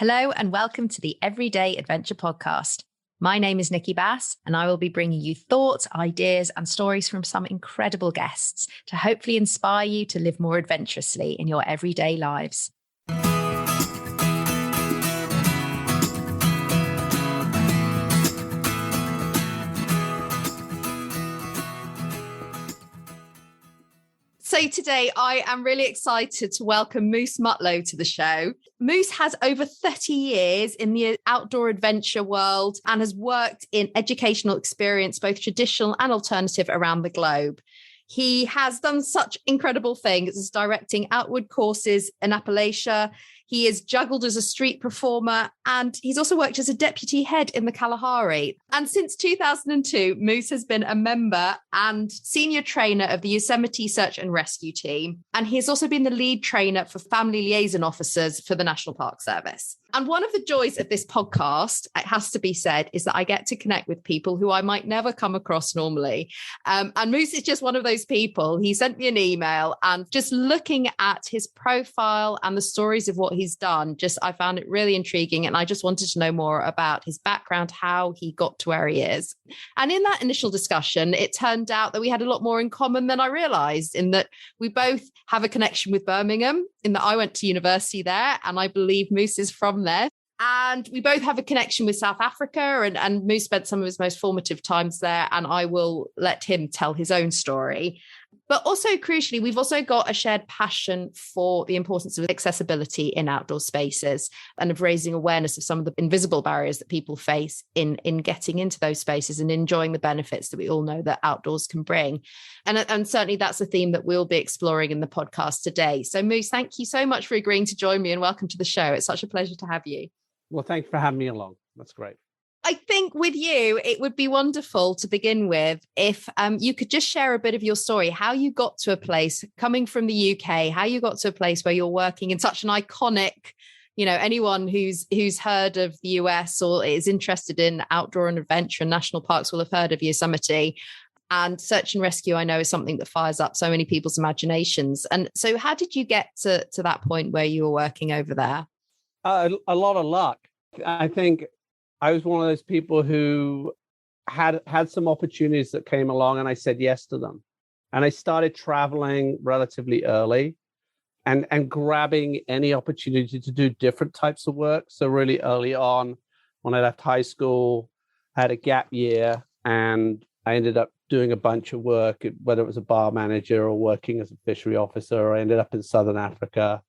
Hello and welcome to the Everyday Adventure Podcast. My name is Nikki Bass and I will be bringing you thoughts, ideas and stories from some incredible guests to hopefully inspire you to live more adventurously in your everyday lives. So today I am really excited to welcome Moose Mutlow to the show. Moose has over 30 years in the outdoor adventure world and has worked in educational experience, both traditional and alternative, around the globe. He has done such incredible things as directing outward courses in Appalachia. He is juggled as a street performer, and he's also worked as a deputy head in the Kalahari. And since 2002, Moose has been a member and senior trainer of the Yosemite Search and Rescue team. And he has also been the lead trainer for Family Liaison Officers for the National Park Service. And one of the joys of this podcast, it has to be said, is that I get to connect with people who I might never come across normally. And Moose is just one of those people. He sent me an email, and just looking at his profile and the stories of what he's done, I found it really intriguing. And I just wanted to know more about his background, how he got to where he is. And in that initial discussion, it turned out that we had a lot more in common than I realized, in that we both have a connection with Birmingham, in that I went to university there, and I believe Moose is from there. And we both have a connection with South Africa, and Moose spent some of his most formative times there, and I will let him tell his own story. But also, crucially, we've also got a shared passion for the importance of accessibility in outdoor spaces and of raising awareness of some of the invisible barriers that people face in getting into those spaces and enjoying the benefits that we all know that outdoors can bring. And certainly that's a theme that we'll be exploring in the podcast today. So Moose, thank you so much for agreeing to join me, and welcome to the show. It's such a pleasure to have you. Well, thanks for having me along. That's great. I think with you, it would be wonderful to begin with if you could just share a bit of your story, how you got to a place coming from the UK, how you got to a place where you're working in such an iconic, anyone who's heard of the US or is interested in outdoor and adventure and national parks will have heard of Yosemite. And search and rescue, I know, is something that fires up so many people's imaginations. And so how did you get to that point where you were working over there? A lot of luck. I think I was one of those people who had some opportunities that came along, and I said yes to them. And I started traveling relatively early and grabbing any opportunity to do different types of work. So really early on, when I left high school, I had a gap year, and I ended up doing a bunch of work, whether it was a bar manager or working as a fishery officer. I ended up in Southern Africa,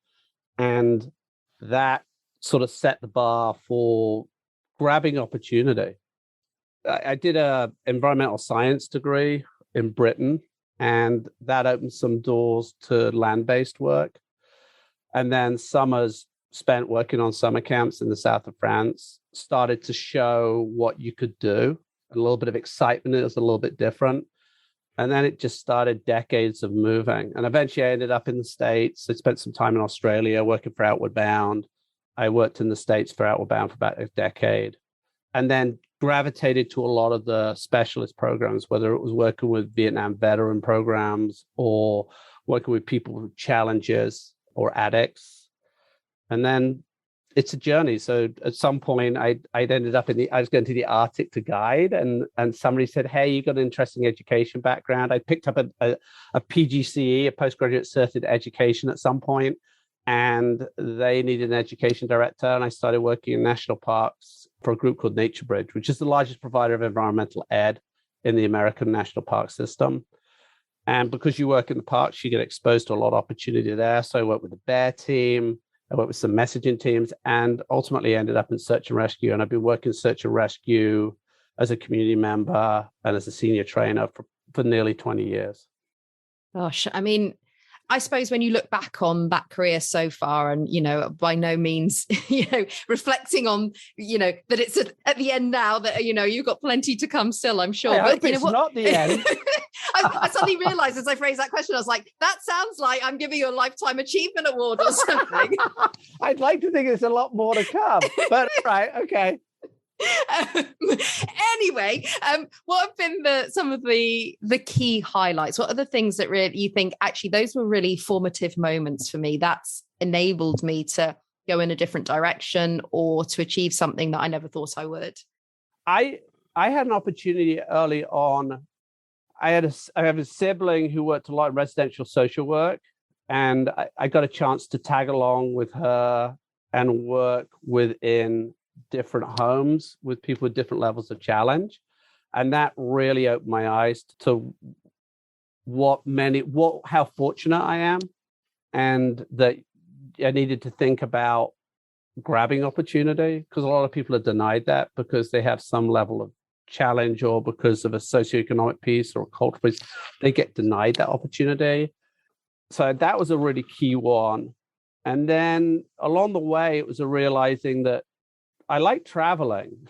and that sort of set the bar for grabbing opportunity. I did a environmental science degree in Britain, and that opened some doors to land-based work. And then summers spent working on summer camps in the south of France started to show what you could do. A little bit of excitement. It was a little bit different. And then it just started decades of moving. And eventually I ended up in the States. I spent some time in Australia working for Outward Bound. I worked in the States for Outward Bound for about a decade, and then gravitated to a lot of the specialist programs, whether it was working with Vietnam veteran programs or working with people with challenges or addicts. And then it's a journey. So at some point I'd ended up I was going to the Arctic to guide, and somebody said, "Hey, you got an interesting education background." I picked up a PGCE, a postgraduate certificate education at some point, and they needed an education director. And I started working in national parks for a group called NatureBridge, which is the largest provider of environmental ed in the American national park system. And because you work in the parks, you get exposed to a lot of opportunity there. So I worked with the bear team, I worked with some messaging teams, and ultimately ended up in search and rescue. And I've been working search and rescue as a community member and as a senior trainer for nearly 20 years. Gosh, I mean, I suppose when you look back on that career so far, and, by no means, reflecting on, that it's at the end now, that, you've got plenty to come still, I'm sure. I hope it's not the end. I suddenly realized as I phrased that question, I was like, that sounds like I'm giving you a Lifetime Achievement Award or something. I'd like to think there's a lot more to come, but right, okay. Anyway, what have been some of the key highlights? What are the things that really you think actually those were really formative moments for me? That's enabled me to go in a different direction or to achieve something that I never thought I would? I had an opportunity early on. I have a sibling who worked a lot in residential social work, and I got a chance to tag along with her and work within different homes with people with different levels of challenge. And that really opened my eyes to how fortunate I am, and that I needed to think about grabbing opportunity, because a lot of people are denied that because they have some level of challenge or because of a socioeconomic piece or a cultural piece. They get denied that opportunity. So that was a really key one. And then along the way, it was a realizing that I like traveling,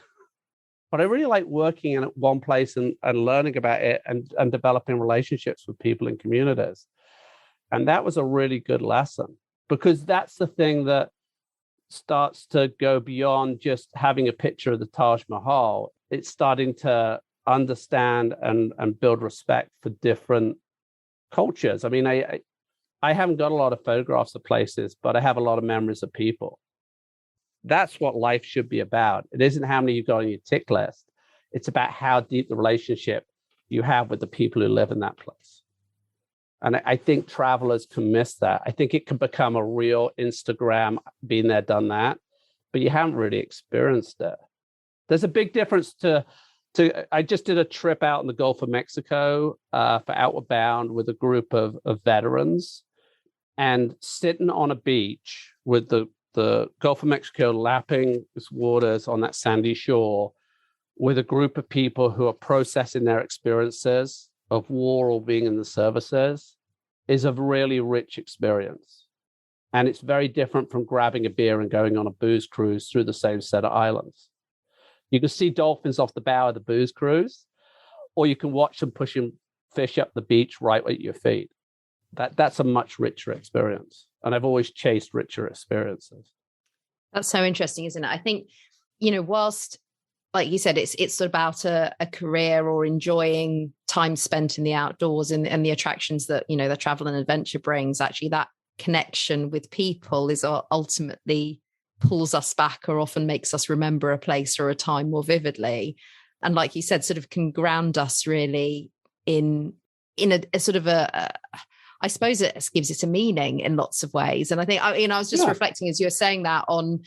but I really like working in one place and learning about it and developing relationships with people in communities. And that was a really good lesson, because that's the thing that starts to go beyond just having a picture of the Taj Mahal. It's starting to understand and build respect for different cultures. I mean, I haven't got a lot of photographs of places, but I have a lot of memories of people. That's what life should be about. It isn't how many you've got on your tick list. It's about how deep the relationship you have with the people who live in that place. And I think travelers can miss that. I think it can become a real Instagram, been there, done that, but you haven't really experienced it. There's a big difference to I just did a trip out in the Gulf of Mexico for Outward Bound with a group of veterans, and sitting on a beach with the Gulf of Mexico lapping its waters on that sandy shore with a group of people who are processing their experiences of war or being in the services is a really rich experience. And it's very different from grabbing a beer and going on a booze cruise through the same set of islands. You can see dolphins off the bow of the booze cruise, or you can watch them pushing fish up the beach right at your feet. That's a much richer experience. And I've always chased richer experiences. That's so interesting, isn't it? I think, whilst, like you said, it's about a career or enjoying time spent in the outdoors and the attractions that, the travel and adventure brings, actually that connection with people is ultimately pulls us back or often makes us remember a place or a time more vividly. And like you said, sort of can ground us really in a sort of I suppose it gives it a meaning in lots of ways. And I think, I was just reflecting as you were saying that on,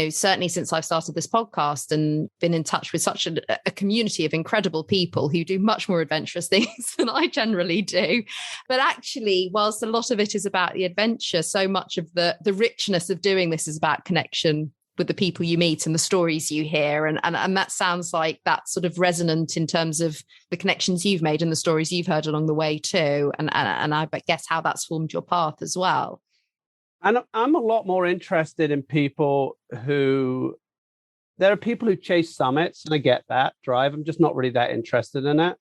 certainly since I've started this podcast and been in touch with such a community of incredible people who do much more adventurous things than I generally do. But actually, whilst a lot of it is about the adventure, so much of the richness of doing this is about connection with the people you meet and the stories you hear. And that sounds like that's sort of resonant in terms of the connections you've made and the stories you've heard along the way too. And I guess how that's formed your path as well. And I'm a lot more interested in people there are people who chase summits, and I get that drive. I'm just not really that interested in it.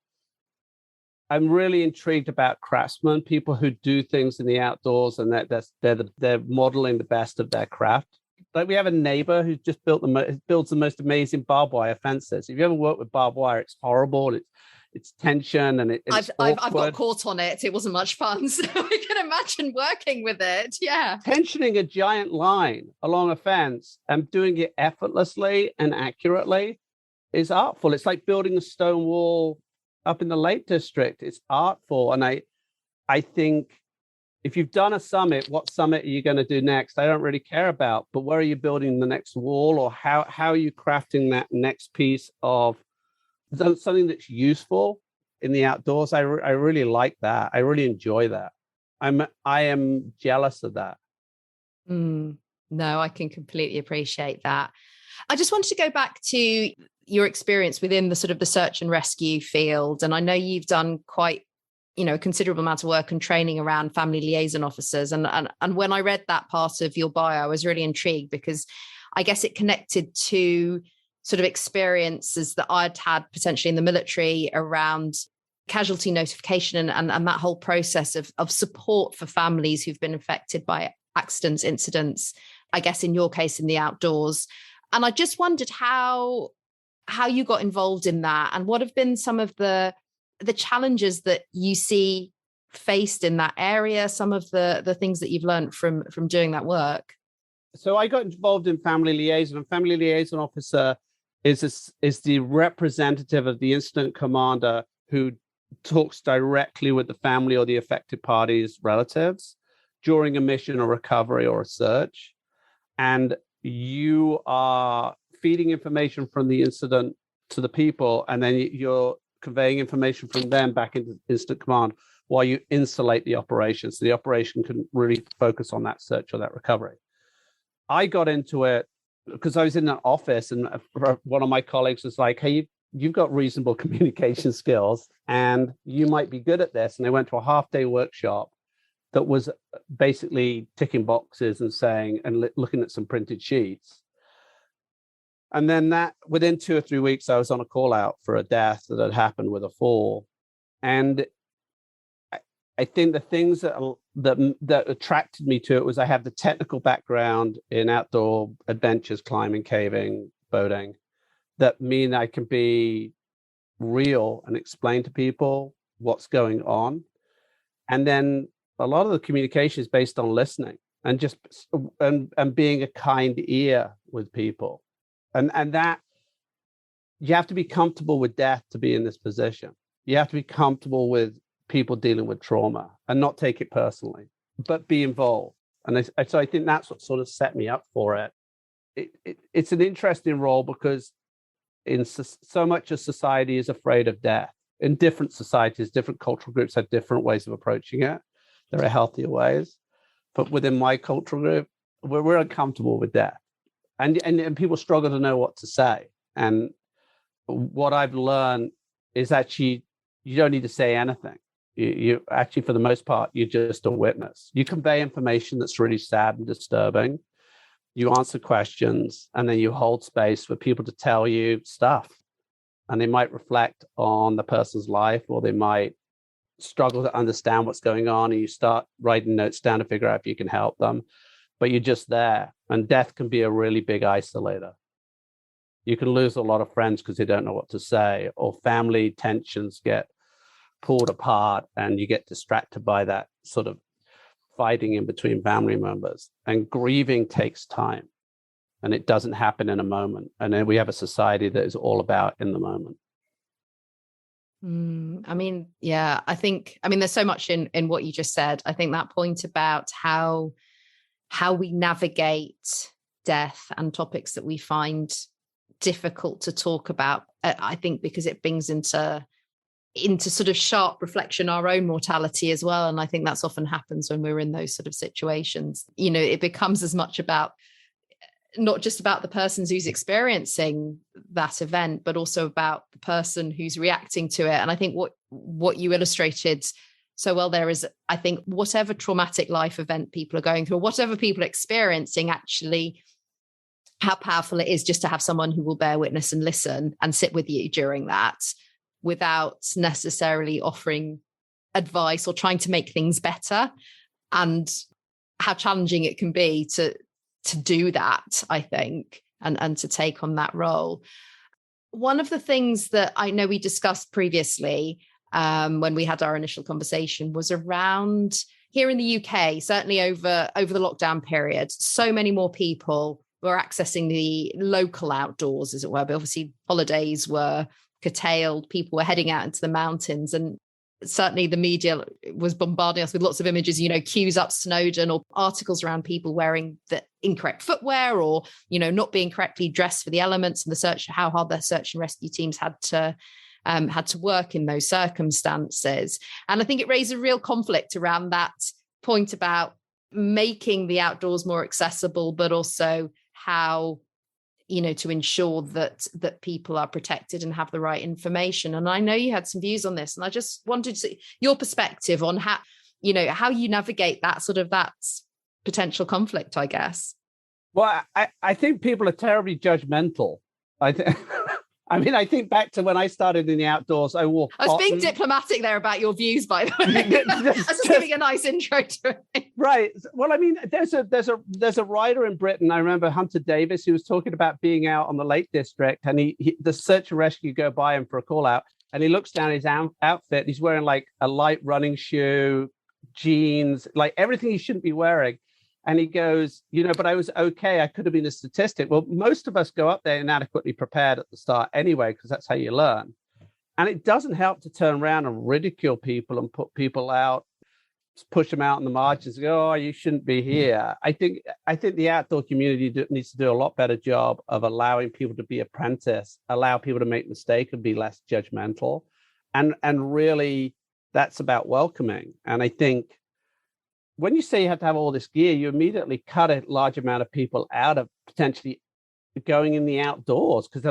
I'm really intrigued about craftsmen, people who do things in the outdoors and they're modeling the best of their craft. Like we have a neighbor who's just builds the most amazing barbed wire fences. If you ever worked with barbed wire, it's horrible. It's tension and I've got caught on it. It wasn't much fun. So I can imagine working with it. Yeah. Tensioning a giant line along a fence and doing it effortlessly and accurately is artful. It's like building a stone wall up in the Lake District. It's artful. And I think if you've done a summit, what summit are you going to do next? I don't really care about, but where are you building the next wall, or how are you crafting that next piece of something that's useful in the outdoors? I really like that. I really enjoy that. I am jealous of that. No, I can completely appreciate that. I just wanted to go back to your experience within the sort of the search and rescue field. And I know you've done quite a considerable amount of work and training around family liaison officers. And when I read that part of your bio, I was really intrigued because I guess it connected to sort of experiences that I'd had potentially in the military around casualty notification and that whole process of support for families who've been affected by accidents, incidents, I guess in your case, in the outdoors. And I just wondered how you got involved in that and what have been some of the challenges that you see faced in that area, some of the things that you've learned from doing that work. So I got involved in Family Liaison, and Family Liaison Officer is the representative of the incident commander who talks directly with the family or the affected party's relatives during a mission or recovery or a search. And you are feeding information from the incident to the people, and then you're conveying information from them back into incident command while you insulate the operation. So the operation can really focus on that search or that recovery. I got into it because I was in an office, and one of my colleagues was like, hey, you've got reasonable communication skills and you might be good at this. And they went to a half-day workshop that was basically ticking boxes and saying, and looking at some printed sheets. And then that within 2 or 3 weeks, I was on a call out for a death that had happened with a fall. And I think the things that attracted me to it was I have the technical background in outdoor adventures, climbing, caving, boating, that mean I can be real and explain to people what's going on. And then a lot of the communication is based on listening and just and being a kind ear with people. And that you have to be comfortable with death to be in this position. You have to be comfortable with people dealing with trauma and not take it personally, but be involved. And so I think that's what sort of set me up for it. It's an interesting role because in so much of society is afraid of death. In different societies, different cultural groups have different ways of approaching it. There are healthier ways. But within my cultural group, we're uncomfortable with death. And people struggle to know what to say. And what I've learned is actually you don't need to say anything. You actually, for the most part, you're just a witness. You convey information that's really sad and disturbing. You answer questions, and then you hold space for people to tell you stuff. And they might reflect on the person's life, or they might struggle to understand what's going on, and you start writing notes down to figure out if you can help them. But you're just there. And death can be a really big isolator. You can lose a lot of friends because they don't know what to say, or family tensions get pulled apart and you get distracted by that sort of fighting in between family members. And grieving takes time, and it doesn't happen in a moment. And then we have a society that is all about in the moment. I mean, yeah, there's so much in what you just said. I think that point about how we navigate death and topics that we find difficult to talk about, I think because it brings into sort of sharp reflection our own mortality as well. And I think that's often happens when we're in those sort of situations. You know, it becomes as much about not just about the person who's experiencing that event, but also about the person who's reacting to it. And I think what you illustrated so well there is, I think, whatever traumatic life event people are going through, or whatever people are experiencing, actually, how powerful it is just to have someone who will bear witness and listen and sit with you during that, without necessarily offering advice or trying to make things better, and how challenging it can be to do that, I think, and to take on that role. One of the things that I know we discussed previously when we had our initial conversation was around here in the UK, certainly over the lockdown period, so many more people were accessing the local outdoors, as it were, but obviously holidays were curtailed, people were heading out into the mountains, and certainly the media was bombarding us with lots of images, you know, queues up Snowdon, or articles around people wearing the incorrect footwear, or, you know, not being correctly dressed for the elements, and the search, how hard their search and rescue teams had to work in those circumstances. And I think it raised a real conflict around that point about making the outdoors more accessible, but also how, you know, to ensure that people are protected and have the right information. And I know you had some views on this, and I just wanted to see your perspective on how you navigate that potential conflict, I guess. Well, I think people are terribly judgmental. I think back to when I started in the outdoors, I was being diplomatic there about your views, by the way. I was just giving a nice intro to it. Right. Well, I mean, there's a writer in Britain, I remember, Hunter Davis, who was talking about being out on the Lake District, and the search and rescue go by him for a call out, and he looks down his outfit. He's wearing like a light running shoe, jeans, like everything he shouldn't be wearing. And he goes, but I was okay. I could have been a statistic. Well, most of us go up there inadequately prepared at the start anyway, because that's how you learn. And it doesn't help to turn around and ridicule people and put people out, push them out in the margins, go, oh, you shouldn't be here. I think the outdoor community needs to do a lot better job of allowing people to be apprentice, allow people to make mistakes and be less judgmental. And really, that's about welcoming. And I think when you say you have to have all this gear, you immediately cut a large amount of people out of potentially going in the outdoors, because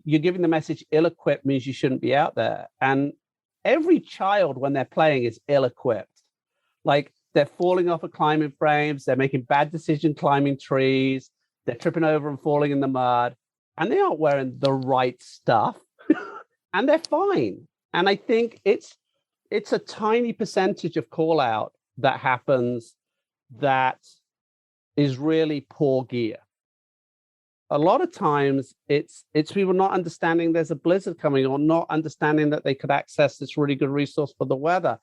you're giving the message ill-equipped means you shouldn't be out there. And every child, when they're playing, is ill-equipped. Like, they're falling off of climbing frames, they're making bad decisions climbing trees, they're tripping over and falling in the mud, and they aren't wearing the right stuff, and they're fine. And I think it's a tiny percentage of call out that happens that is really poor gear. A lot of times it's people not understanding there's a blizzard coming, or not understanding that they could access this really good resource for the weather.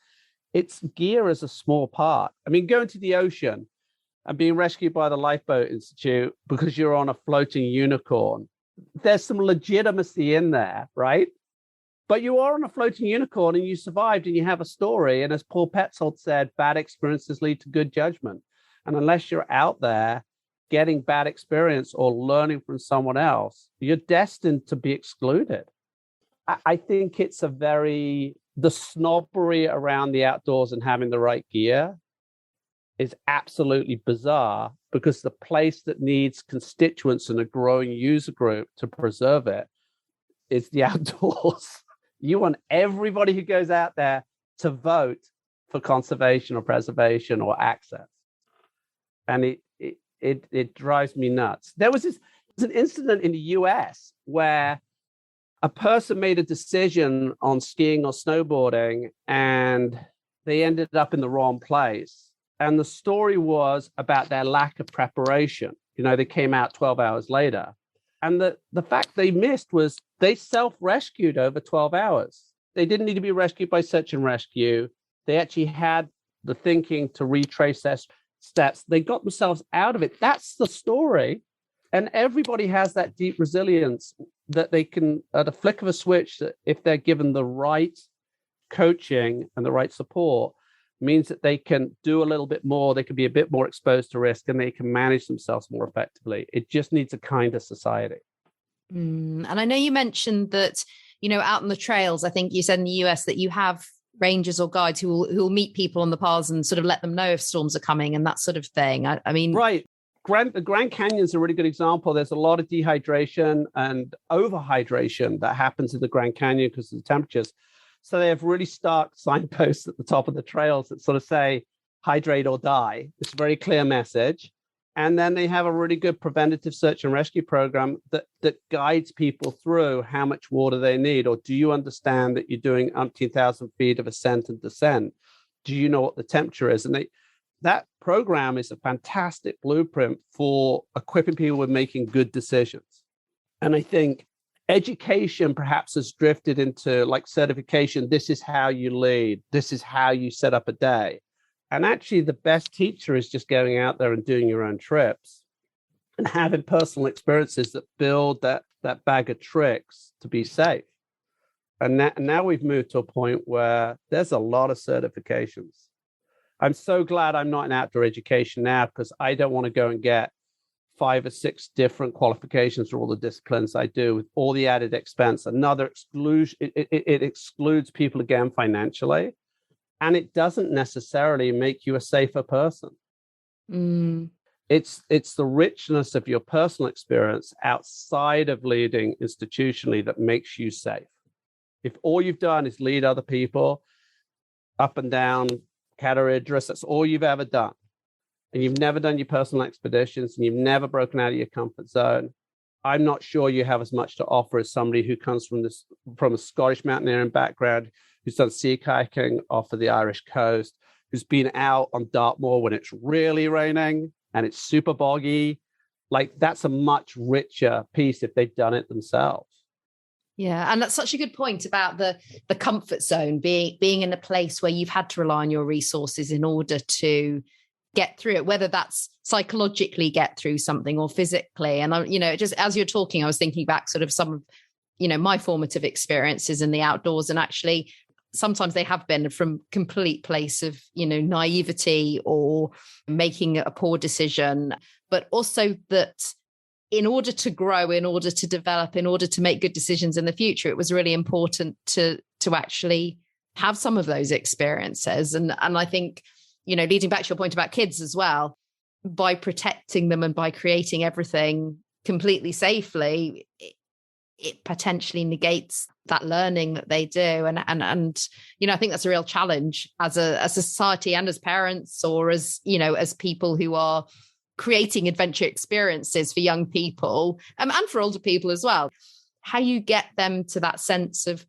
It's gear as a small part. I mean, going to the ocean and being rescued by the Lifeboat Institute because you're on a floating unicorn, there's some legitimacy in there, right? But you are on a floating unicorn and you survived and you have a story. And as Paul Petzold said, bad experiences lead to good judgment. And unless you're out there getting bad experience or learning from someone else, you're destined to be excluded. I think it's the snobbery around the outdoors and having the right gear is absolutely bizarre, because the place that needs constituents and a growing user group to preserve it is the outdoors. You want everybody who goes out there to vote for conservation or preservation or access. And it drives me nuts. There was an incident in the US where a person made a decision on skiing or snowboarding and they ended up in the wrong place. And the story was about their lack of preparation. They came out 12 hours later. And the fact they missed was they self-rescued over 12 hours. They didn't need to be rescued by search and rescue. They actually had the thinking to retrace their steps. They got themselves out of it. That's the story. And everybody has that deep resilience that they can, at a flick of a switch, that if they're given the right coaching and the right support, means that they can do a little bit more, they can be a bit more exposed to risk, and they can manage themselves more effectively. It just needs a kinder society. And I know you mentioned that, out on the trails, I think you said in the US that you have rangers or guides who will meet people on the paths and sort of let them know if storms are coming and that sort of thing. I mean, right. The Grand Canyon is a really good example. There's a lot of dehydration and overhydration that happens in the Grand Canyon because of the temperatures. So they have really stark signposts at the top of the trails that sort of say, hydrate or die. It's a very clear message. And then they have a really good preventative search and rescue program that guides people through how much water they need. Or do you understand that you're doing umpteen thousand feet of ascent and descent? Do you know what the temperature is? And that program is a fantastic blueprint for equipping people with making good decisions. And I think education perhaps has drifted into like certification. This is how you lead. This is how you set up a day. And actually the best teacher is just going out there and doing your own trips and having personal experiences that build that bag of tricks to be safe. And now we've moved to a point where there's a lot of certifications. I'm so glad I'm not in outdoor education now, because I don't want to go and get 5 or 6 different qualifications for all the disciplines I do with all the added expense. Another exclusion, it excludes people again financially, and it doesn't necessarily make you a safer person. It's the richness of your personal experience outside of leading institutionally that makes you safe. If all you've done is lead other people up and down Kalahari Desert, that's all you've ever done, and you've never done your personal expeditions, and you've never broken out of your comfort zone, I'm not sure you have as much to offer as somebody who comes from a Scottish mountaineering background, who's done sea kayaking off of the Irish coast, who's been out on Dartmoor when it's really raining and it's super boggy. Like, that's a much richer piece if they've done it themselves. Yeah, and that's such a good point about the comfort zone, being in a place where you've had to rely on your resources in order to get through it, whether that's psychologically get through something or physically. And just as you're talking, I was thinking back sort of some of, my formative experiences in the outdoors, and actually sometimes they have been from complete place of, naivety or making a poor decision, but also that in order to grow, in order to develop, in order to make good decisions in the future, it was really important to actually have some of those experiences. And I think, leading back to your point about kids as well, by protecting them and by creating everything completely safely, it potentially negates that learning that they do. And I think that's a real challenge as a society and as parents, or as people who are creating adventure experiences for young people and for older people as well. How you get them to that sense of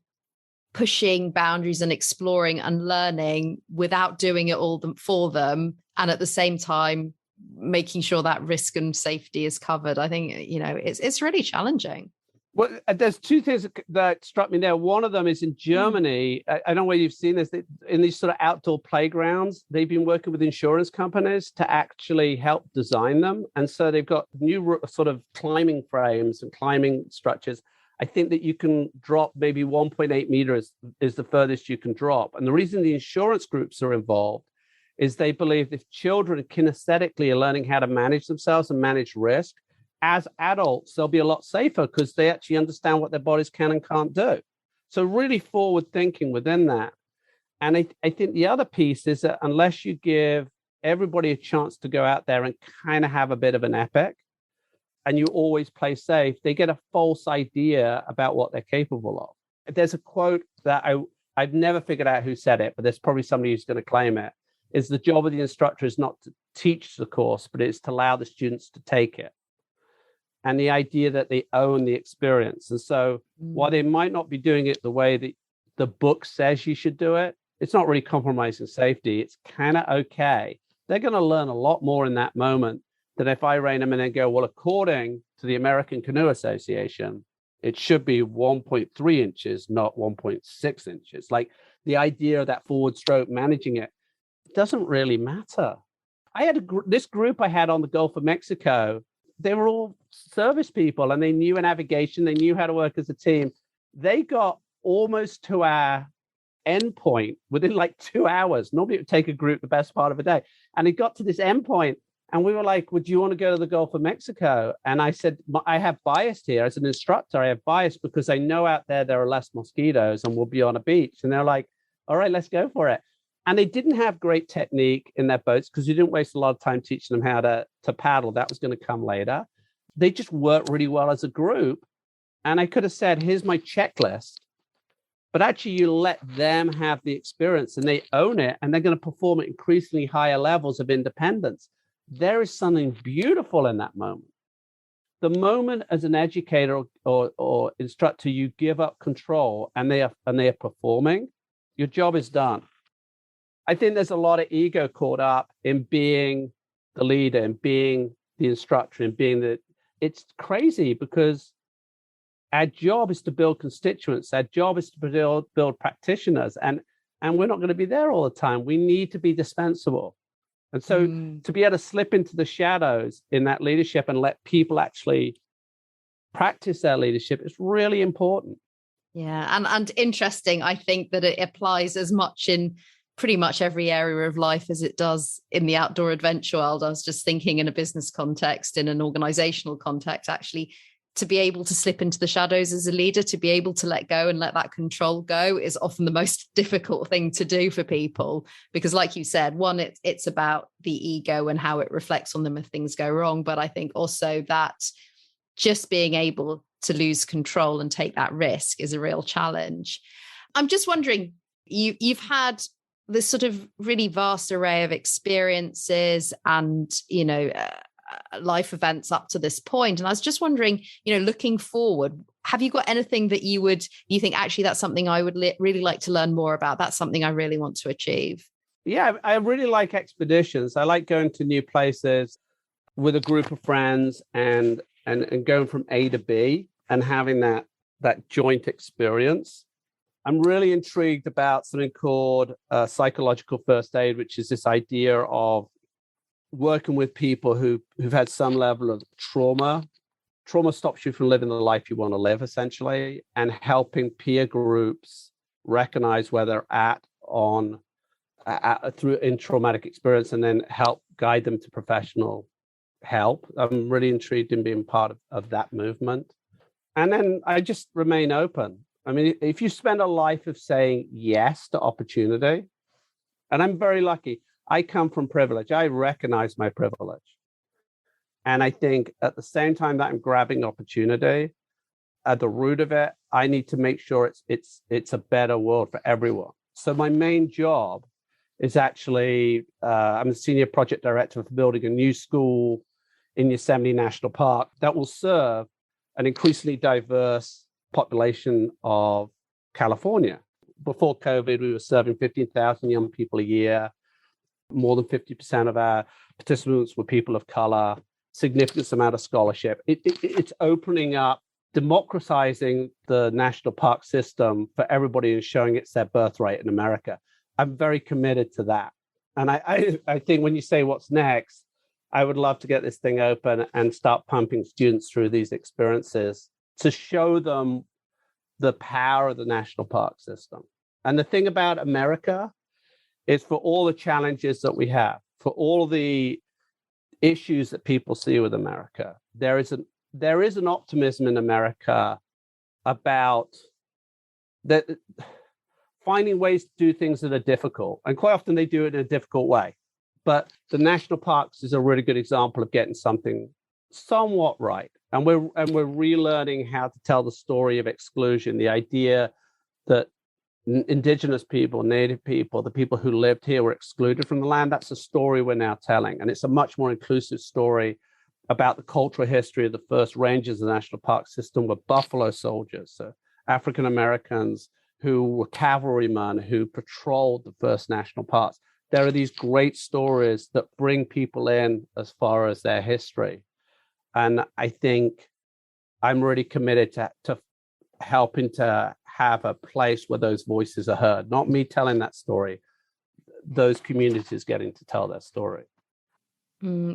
pushing boundaries and exploring and learning without doing it all for them, and at the same time making sure that risk and safety is covered. I think it's really challenging. Well, there's two things that struck me there. One of them is in Germany. I don't know whether you've seen this. In these sort of outdoor playgrounds, they've been working with insurance companies to actually help design them. And so they've got new sort of climbing frames and climbing structures. I think that you can drop maybe 1.8 meters is the furthest you can drop. And the reason the insurance groups are involved is they believe if children kinesthetically are learning how to manage themselves and manage risk, as adults, they'll be a lot safer because they actually understand what their bodies can and can't do. So really forward thinking within that. And I think the other piece is that unless you give everybody a chance to go out there and kind of have a bit of an epic, and you always play safe, they get a false idea about what they're capable of. There's a quote that I've never figured out who said it, but there's probably somebody who's going to claim it, is the job of the instructor is not to teach the course, but it's to allow the students to take it. And the idea that they own the experience. And so while they might not be doing it the way that the book says you should do it, it's not really compromising safety. It's kind of okay. They're going to learn a lot more in that moment than if I rein them in and go, well, according to the American Canoe Association, it should be 1.3 inches, not 1.6 inches. Like the idea of that forward stroke, managing it, doesn't really matter. I had this group I had on the Gulf of Mexico. They were all service people and they knew navigation. They knew how to work as a team. They got almost to our endpoint within like 2 hours. Normally it would take a group the best part of a day. And it got to this endpoint and we were like, would you want to go to the Gulf of Mexico? And I said, I have bias here. As an instructor, I have bias because I know out there are less mosquitoes and we'll be on a beach. And they're like, all right, let's go for it. And they didn't have great technique in their boats because you didn't waste a lot of time teaching them how to paddle. That was going to come later. They just worked really well as a group. And I could have said, here's my checklist. But actually, you let them have the experience and they own it. And they're going to perform at increasingly higher levels of independence. There is something beautiful in that moment. The moment as an educator or instructor, you give up control and they are performing, your job is done. I think there's a lot of ego caught up in being the leader and being the instructor and it's crazy because our job is to build constituents. Our job is to build practitioners and we're not going to be there all the time. We need to be dispensable. And so to be able to slip into the shadows in that leadership and let people actually practice their leadership is really important. Yeah. And interesting. I think that it applies as much in pretty much every area of life as it does in the outdoor adventure world. I was just thinking in a business context, in an organizational context, actually, to be able to slip into the shadows as a leader, to be able to let go and let that control go is often the most difficult thing to do for people. Because like you said, one, it's about the ego and how it reflects on them if things go wrong. But I think also that just being able to lose control and take that risk is a real challenge. I'm just wondering, you've had this sort of really vast array of experiences and, life events up to this point. And I was just wondering, looking forward, have you got anything that you think, actually, that's something I would really like to learn more about? That's something I really want to achieve. Yeah, I really like expeditions. I like going to new places with a group of friends and going from A to B and having that joint experience. I'm really intrigued about something called psychological first aid, which is this idea of working with people who've had some level of trauma. Trauma stops you from living the life you want to live, essentially, and helping peer groups recognize where they're at through in traumatic experience, and then help guide them to professional help. I'm really intrigued in being part of that movement. And then I just remain open. I mean, if you spend a life of saying yes to opportunity, and I'm very lucky, I come from privilege. I recognize my privilege. And I think at the same time that I'm grabbing opportunity, at the root of it, I need to make sure it's a better world for everyone. So my main job is actually, I'm the senior project director for building a new school in Yosemite National Park that will serve an increasingly diverse population of California. Before COVID, we were serving 15,000 young people a year. More than 50% of our participants were people of color, significant amount of scholarship. It's opening up, democratizing the national park system for everybody and showing it's their birthright in America. I'm very committed to that. And I think when you say what's next, I would love to get this thing open and start pumping students through these experiences to show them the power of the national park system. And the thing about America is, for all the challenges that we have, for all the issues that people see with America, there is an optimism in America about that, finding ways to do things that are difficult. And quite often they do it in a difficult way. But the national parks is a really good example of getting something somewhat right. And we're relearning how to tell the story of exclusion, the idea that indigenous people, native people, the people who lived here were excluded from the land. That's a story we're now telling. And it's a much more inclusive story about the cultural history of the first rangers of the national park system were buffalo soldiers, so African Americans who were cavalrymen who patrolled the first national parks. There are these great stories that bring people in as far as their history. And I think I'm really committed to helping to have a place where those voices are heard. Not me telling that story, those communities getting to tell their story.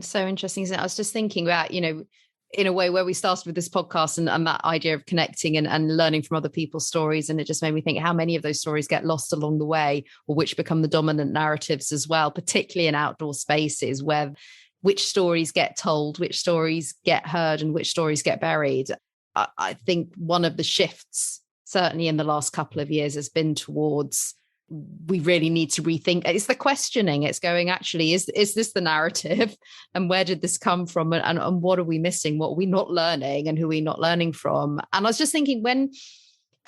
So interesting. I was just thinking about, in a way where we started with this podcast and that idea of connecting and learning from other people's stories. And it just made me think how many of those stories get lost along the way, or which become the dominant narratives as well, particularly in outdoor spaces, where which stories get told, which stories get heard, and which stories get buried. I think one of the shifts, certainly in the last couple of years, has been towards, we really need to rethink. It's the questioning. It's going, actually, is this the narrative? And where did this come from? And what are we missing? What are we not learning? And who are we not learning from? And I was just thinking, when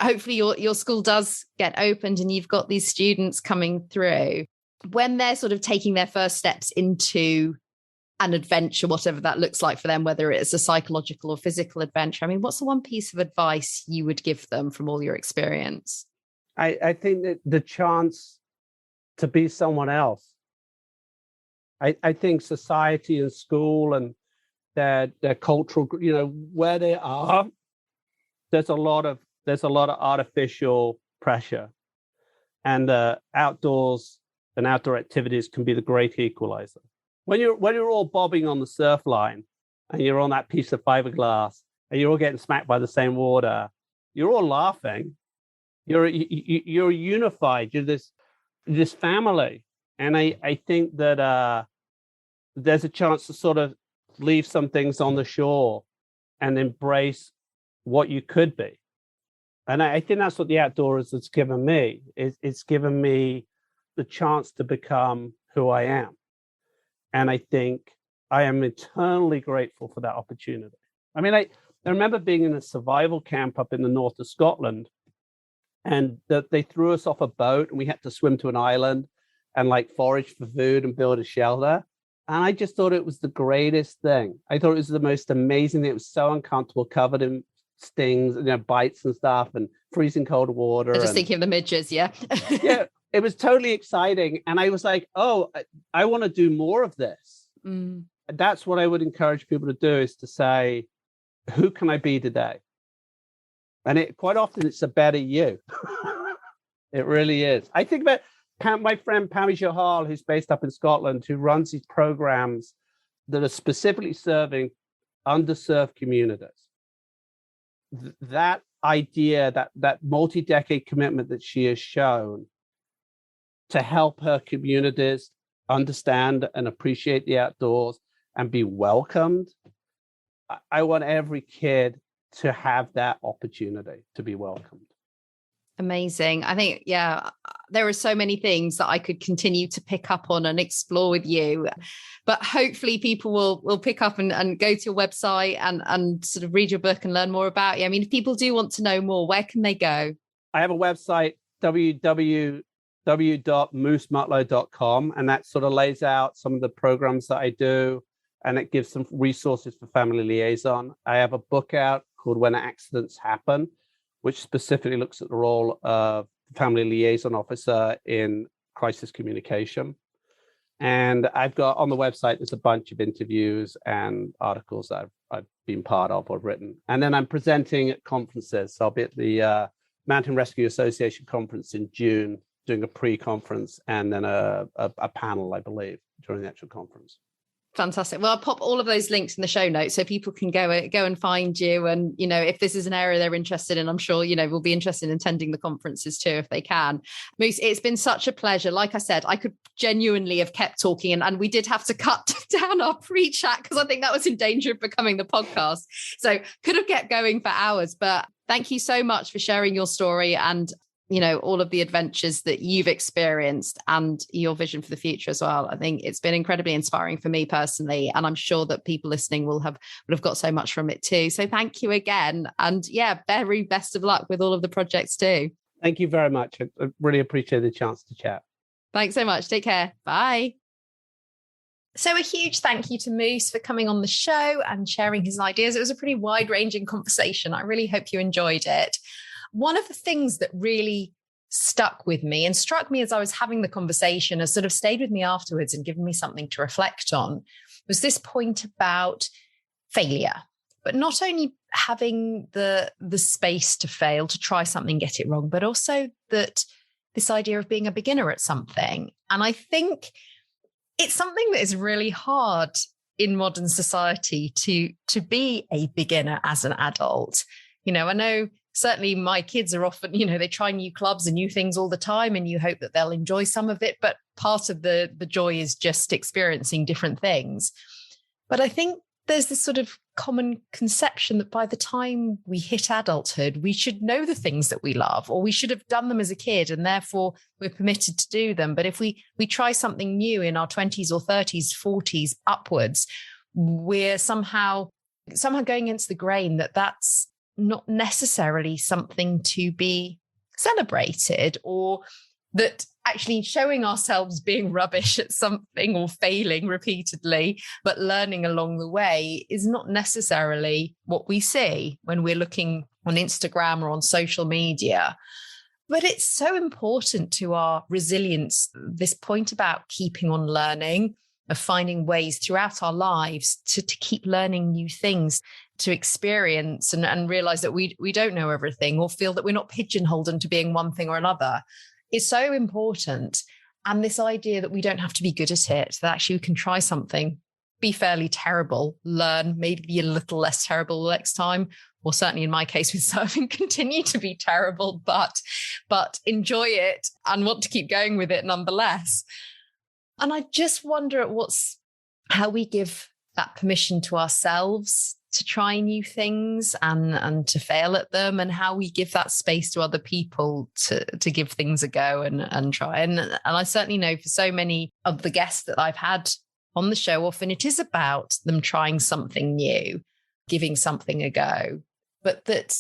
hopefully your school does get opened and you've got these students coming through, when they're sort of taking their first steps into an adventure, whatever that looks like for them, whether it's a psychological or physical adventure, I mean, what's the one piece of advice you would give them from all your experience? I think that the chance to be someone else. I think society and school and their cultural, where they are, there's a lot of artificial pressure, and outdoors and outdoor activities can be the great equalizer. When you're all bobbing on the surf line and you're on that piece of fiberglass and you're all getting smacked by the same water, you're all laughing. You're unified. You're this family, and I think that there's a chance to sort of leave some things on the shore and embrace what you could be. And I think that's what the outdoors has given me. It's given me the chance to become who I am, and I think I am eternally grateful for that opportunity. I mean, I remember being in a survival camp up in the north of Scotland. And they threw us off a boat and we had to swim to an island and forage for food and build a shelter. And I just thought it was the greatest thing. I thought it was the most amazing thing. It was so uncomfortable, covered in stings, bites and stuff, and freezing cold water. Just thinking of the midges, yeah. Yeah, it was totally exciting. And I was like, oh, I want to do more of this. That's what I would encourage people to do, is to say, who can I be today? And quite often it's a better you. It really is. I think about My friend Pammy Johal, who's based up in Scotland, who runs these programs that are specifically serving underserved communities. That idea, that multi-decade commitment that she has shown to help her communities understand and appreciate the outdoors and be welcomed. I want every kid to have that opportunity to be welcomed. Amazing. I think, yeah, there are so many things that I could continue to pick up on and explore with you, but hopefully people will pick up and go to your website and sort of read your book and learn more about you. I mean, if people do want to know more, where can they go? I have a website, www.moosemutlow.com, and that sort of lays out some of the programs that I do, and it gives some resources for family liaison. I have a book out called When Accidents Happen, which specifically looks at the role of family liaison officer in crisis communication. And I've got on the website, there's a bunch of interviews and articles that I've been part of or written. And then I'm presenting at conferences. So I'll be at the Mountain Rescue Association conference in June, doing a pre-conference and then a panel, I believe, during the actual conference. Fantastic. Well, I'll pop all of those links in the show notes so people can go and find you. And, you know, if this is an area they're interested in, I'm sure, you know, we'll be interested in attending the conferences too, if they can. Moose, it's been such a pleasure. Like I said, I could genuinely have kept talking and we did have to cut down our pre-chat because I think that was in danger of becoming the podcast. So could have kept going for hours, but thank you so much for sharing your story and, you know, all of the adventures that you've experienced and your vision for the future as well. I think it's been incredibly inspiring for me personally, and I'm sure that people listening would have got so much from it too. So thank you again. And yeah, very best of luck with all of the projects too. Thank you very much. I really appreciate the chance to chat. Thanks so much. Take care. Bye. So a huge thank you to Moose for coming on the show and sharing his ideas. It was a pretty wide-ranging conversation. I really hope you enjoyed it. One of the things that really stuck with me and struck me as I was having the conversation, has sort of stayed with me afterwards and given me something to reflect on, was this point about failure, but not only having the space to fail, to try something, get it wrong, but also that this idea of being a beginner at something. And I think it's something that is really hard in modern society to be a beginner as an adult. You know, I know certainly my kids are often, you know, they try new clubs and new things all the time and you hope that they'll enjoy some of it. But part of the joy is just experiencing different things. But I think there's this sort of common conception that by the time we hit adulthood, we should know the things that we love, or we should have done them as a kid and therefore we're permitted to do them. But if we try something new in our 20s or 30s, 40s upwards, we're somehow going against the grain that's not necessarily something to be celebrated, or that actually showing ourselves being rubbish at something or failing repeatedly, but learning along the way is not necessarily what we see when we're looking on Instagram or on social media. But it's so important to our resilience, this point about keeping on learning, of finding ways throughout our lives to keep learning new things, to experience and realize that we don't know everything or feel that we're not pigeonholed into being one thing or another. It's so important. And this idea that we don't have to be good at it, that actually we can try something, be fairly terrible, learn, maybe be a little less terrible the next time, or certainly in my case with surfing, continue to be terrible, but enjoy it and want to keep going with it nonetheless. And I just wonder how we give that permission to ourselves to try new things and to fail at them, and how we give that space to other people to give things a go and try. And I certainly know for so many of the guests that I've had on the show, often it is about them trying something new, giving something a go, but that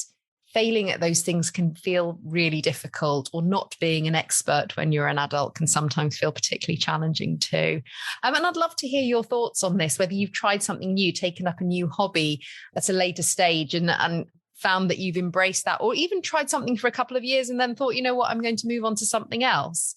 failing at those things can feel really difficult, or not being an expert when you're an adult can sometimes feel particularly challenging too. And I'd love to hear your thoughts on this, whether you've tried something new, taken up a new hobby at a later stage and found that you've embraced that, or even tried something for a couple of years and then thought, you know what, I'm going to move on to something else.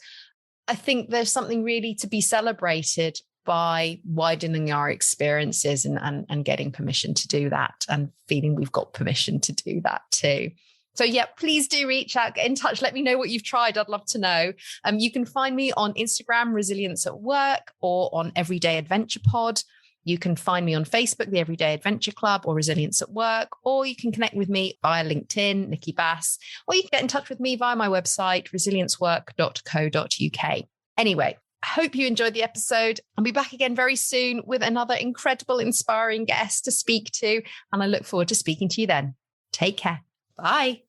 I think there's something really to be celebrated by widening our experiences and getting permission to do that, and feeling we've got permission to do that too. So yeah, please do reach out, get in touch. Let me know what you've tried. I'd love to know. You can find me on Instagram, Resilience at Work, or on Everyday Adventure Pod. You can find me on Facebook, the Everyday Adventure Club, or Resilience at Work, or you can connect with me via LinkedIn, Nikki Bass, or you can get in touch with me via my website, resiliencwork.co.uk. Anyway, I hope you enjoyed the episode. I'll be back again very soon with another incredible, inspiring guest to speak to, and I look forward to speaking to you then. Take care. Bye.